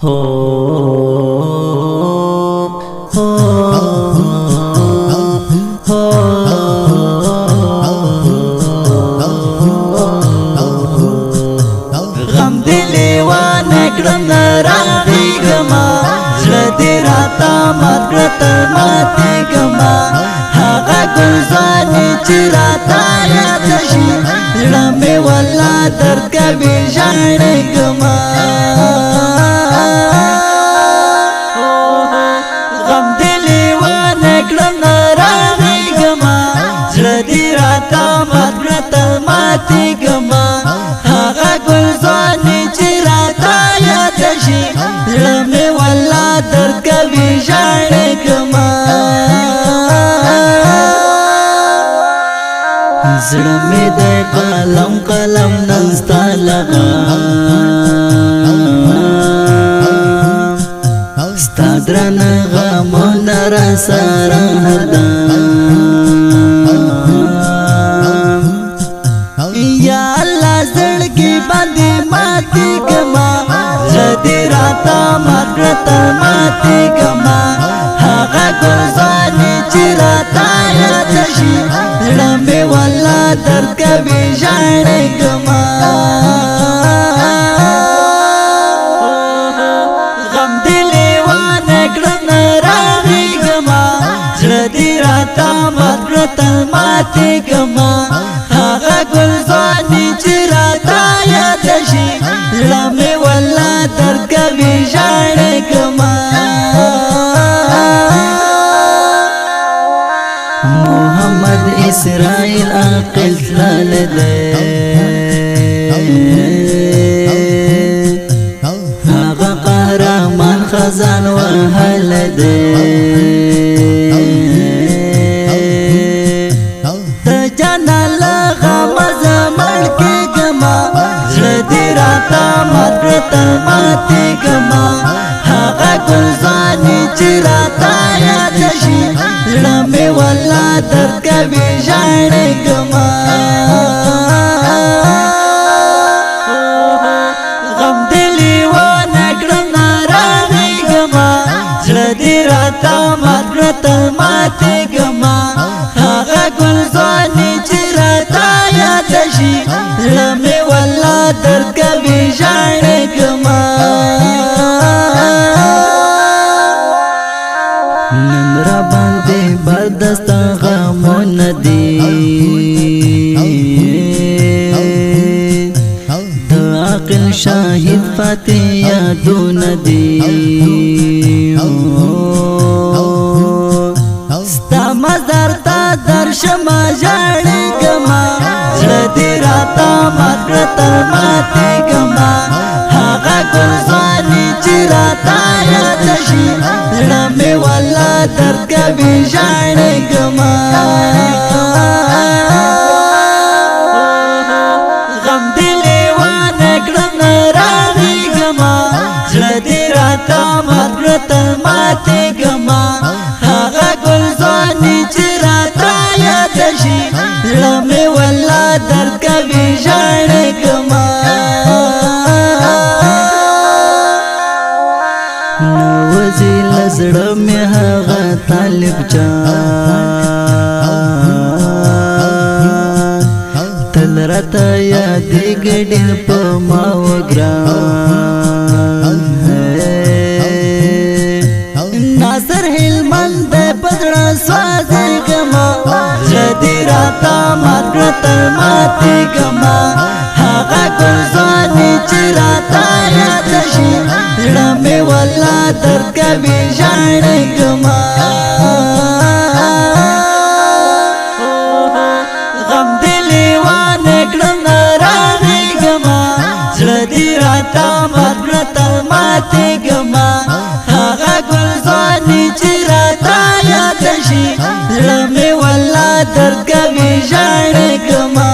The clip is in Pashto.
هو غم دلی وانه کړم راغېږما زړه دې راته مات کړه تر ماتېږما هغه ګلزانې چې راته یاده شي زړه مې والله درد کوي ژاړېږما غم دلی وانه کړم راغېږما زړه دې راته مات کړه تر ماتېږما هغه ګلزانې چې راته یاده شي زړه مې والله درد کوي ژاړېږما زړه مې د قلم قلم نن ستا لغام ستا درانه غمونه راسره هردم یا الله زړګي باندې ماتېږما زړه دې راته مات کړه تر ماتېږما هغه ګلزانې چې راته یاده شي زړه مې والله درد کوي ژاړېږما غم دې لیوانه کړم راغېږما زړه دې راته مات کړه تر ماتېږما هغه ګلزانې چې راته یاده شي زړه مې والله درد کوي ژاړېږما محمد اسرائیل عاقل تللی دی هغه قهرمان خزان وهلی دی د جانان له غمه زه مړ کېږما زړه دې راته مات کړه تر ماتېږما هغه ګلزانې چې راته یاده شي زړه مې والله درد کوي ژاړېږما غم دې لیوانه کړم راغېږما زړه دې راته مات کړه تر ماتېږما هغه ګلزانې چې راته یاده شي زړه مې والله درد کوي ژاړېږما نن را باندې بردسته غمونه دي د عاقل شاهد فاتح یادونه دي ستا مزار ته درشمه ژاړېږما زړه دې راته مات کړه تر ماتېږما هغه ګلزانې چې راته یاده شي زړه مې والله درد کوي ژاړېږما غم دې لیوانه کړم راغېږما زړه دې راته مات کړه تر ماتېږما هغه ګلزانې چې راته یاده شي زړه مې والله درد کوي ژاړېږما نوځي له زړه مې هغه طالب جان تل راته یادېږي ډېر په ما وګران ناصر هلمند دی په زړه سوځېږما زړه دې راته مات کړه تر ماتېږما هغه ګلزانې چې راته یاده شي زړه مې والله درد کوي ژاړېږما غم دې لیوانه کړم راغېږما زړه دې راته مات کړه تر ماتېږما هغه ګلزانې چې راته یاده شي زړه مې والله درد کوي ژاړېږما